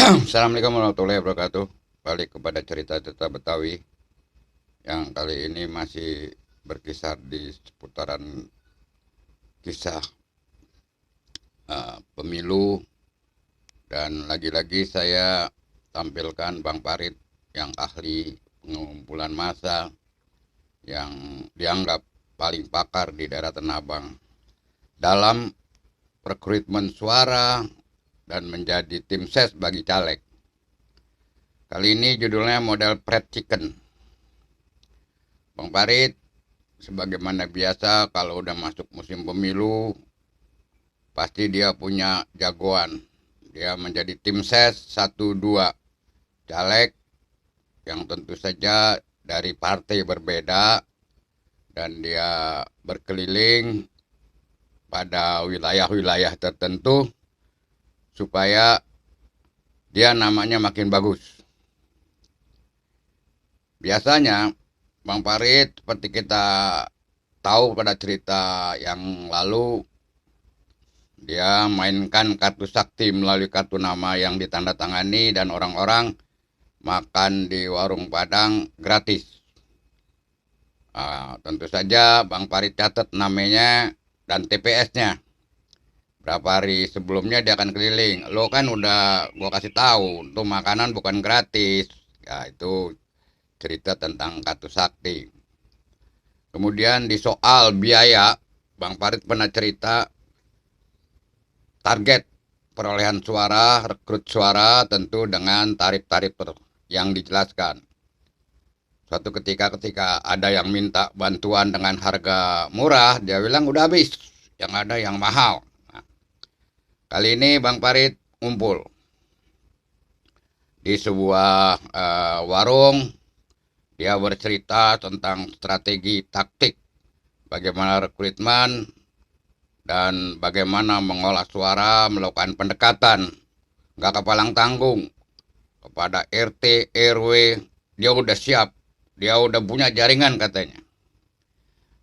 Assalamualaikum warahmatullahi wabarakatuh. Balik kepada cerita-cerita Betawi yang kali ini masih berkisar di seputaran kisah pemilu, dan lagi-lagi saya tampilkan Bang Parit yang ahli pengumpulan massa yang dianggap paling pakar di daerah Tanah Abang dalam rekrutmen suara dan menjadi tim ses bagi caleg. Kali ini judulnya model fried chicken. Bang Parit, sebagaimana biasa kalau udah masuk musim pemilu, pasti dia punya jagoan. Dia menjadi tim ses 1-2 caleg yang tentu saja dari partai berbeda, dan dia berkeliling pada wilayah-wilayah tertentu supaya dia namanya makin bagus. Biasanya Bang Parit, seperti kita tahu pada cerita yang lalu, dia mainkan kartu sakti melalui kartu nama yang ditandatangani dan orang-orang makan di warung Padang gratis. Tentu saja Bang Parit catat namanya dan TPS-nya. Berapa hari sebelumnya dia akan keliling. Lo kan udah gua kasih tahu, untuk makanan bukan gratis. Ya, itu cerita tentang kartu sakti. Kemudian di soal biaya, Bang Parit pernah cerita target perolehan suara, rekrut suara tentu dengan tarif-tarif yang dijelaskan. Suatu ketika ada yang minta bantuan dengan harga murah, dia bilang udah habis, yang ada yang mahal. Nah, kali ini Bang Parit ngumpul di sebuah warung. Dia bercerita tentang strategi taktik, bagaimana rekrutmen, dan bagaimana mengolah suara, melakukan pendekatan, nggak kepalang tanggung, kepada RT, RW. Dia udah siap, dia udah punya jaringan katanya.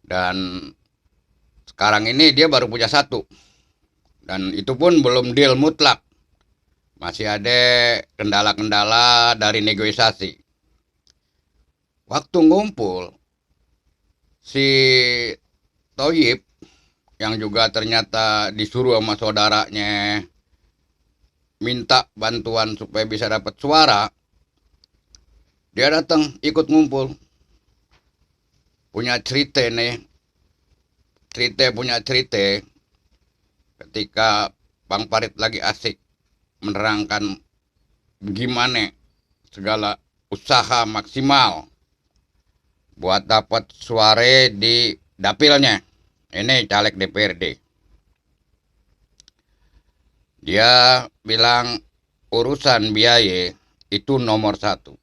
Dan sekarang ini dia baru punya satu. Dan itu pun belum deal mutlak. Masih ada kendala-kendala dari negosiasi. Waktu ngumpul, si Toyib yang juga ternyata disuruh sama saudaranya minta bantuan supaya bisa dapat suara, dia datang ikut ngumpul. Punya cerita nih, punya cerita ketika Bang Parit lagi asik menerangkan gimana segala usaha maksimal buat dapat suara di dapilnya. Ini caleg DPRD. Dia bilang urusan biaya itu nomor satu.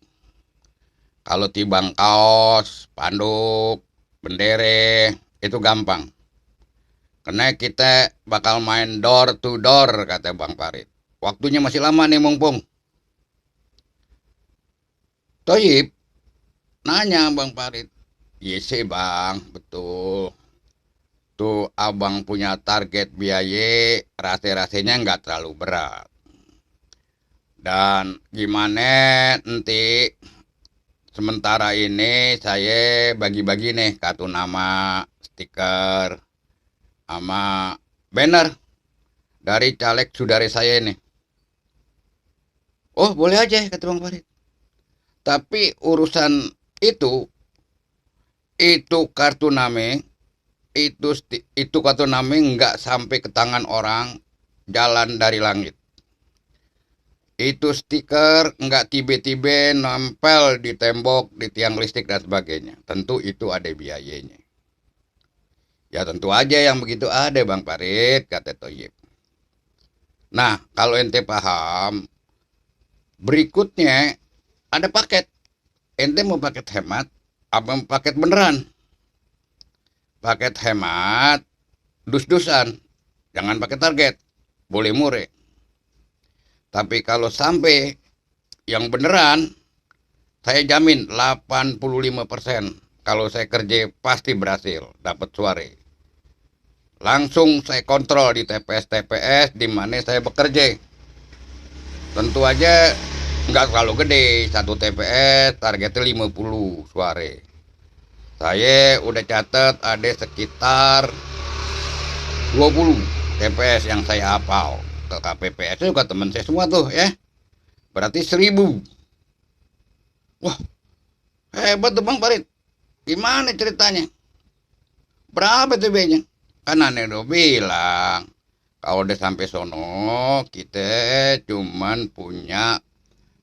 Kalau tibang kaos, panduk, bendere, itu gampang. Karena kita bakal main door to door, kata Bang Parit. Waktunya masih lama nih mumpung. Toyib nanya Bang Parit. Iya sih Bang, betul. Tuh abang punya target biaya, rasa-rasanya nggak terlalu berat. Dan gimana nanti sementara ini saya bagi-bagi nih kartu nama, stiker, sama banner dari caleg saudara saya ini. Oh boleh aja kata Bang Farid. Tapi urusan itu kartu nama, itu kartu nama nggak sampai ke tangan orang, jalan dari langit. Itu stiker nggak tiba-tiba nempel di tembok, di tiang listrik dan sebagainya. Tentu itu ada biayanya. Ya tentu aja yang begitu ada Bang Parit, kata Toyib. Nah kalau ente paham, berikutnya ada paket. Ente mau paket hemat, apa mau paket beneran? Paket hemat, dus-dusan. Jangan pakai target, boleh murah. Tapi kalau sampai yang beneran, saya jamin 85% kalau saya kerja pasti berhasil dapat suara. Langsung saya kontrol di TPS-TPS di mana saya bekerja. Tentu aja nggak terlalu gede, satu TPS targetnya 50 suara. Saya udah catat ada sekitar 20 TPS yang saya hafal. Ke KPPS juga teman saya semua tuh ya. Berarti 1000. Wah, hebat tuh Bang Farid. Gimana ceritanya? Berapa TB-nya? Kan aneh udah bilang. Kalau udah sampai sono, kita cuman punya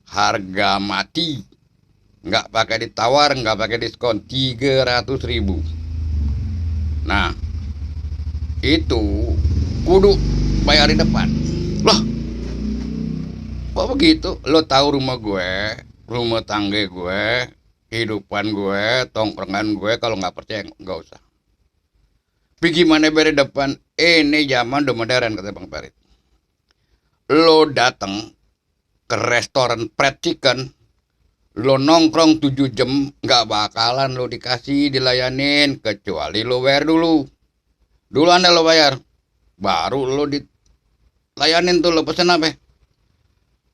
harga mati. Nggak pakai ditawar, nggak pakai diskon. 300.000. Nah, itu kudu bayar di depan. Loh, kok begitu? Lo tahu rumah gue, rumah tangga gue, kehidupan gue, tongkrongan gue, kalau nggak percaya nggak usah. Tapi gimana bayar di depan? Ini zaman udah modern, kata Bang Farid. Lo datang ke restoran fried chicken, lo nongkrong 7 jam, nggak bakalan lo dikasih dilayanin, kecuali lo bayar dulu. Dulu anda lo bayar, baru lo dilayanin tuh lo pesen apa.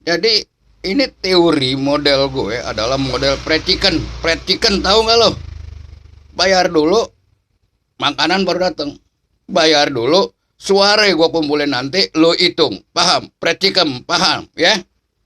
Jadi ini teori model gue adalah model fried chicken. Fried chicken tahu nggak lo? Bayar dulu, makanan baru datang. Bayar dulu, suara gue kumpulin nanti lo hitung. Paham? Fried chicken, paham ya?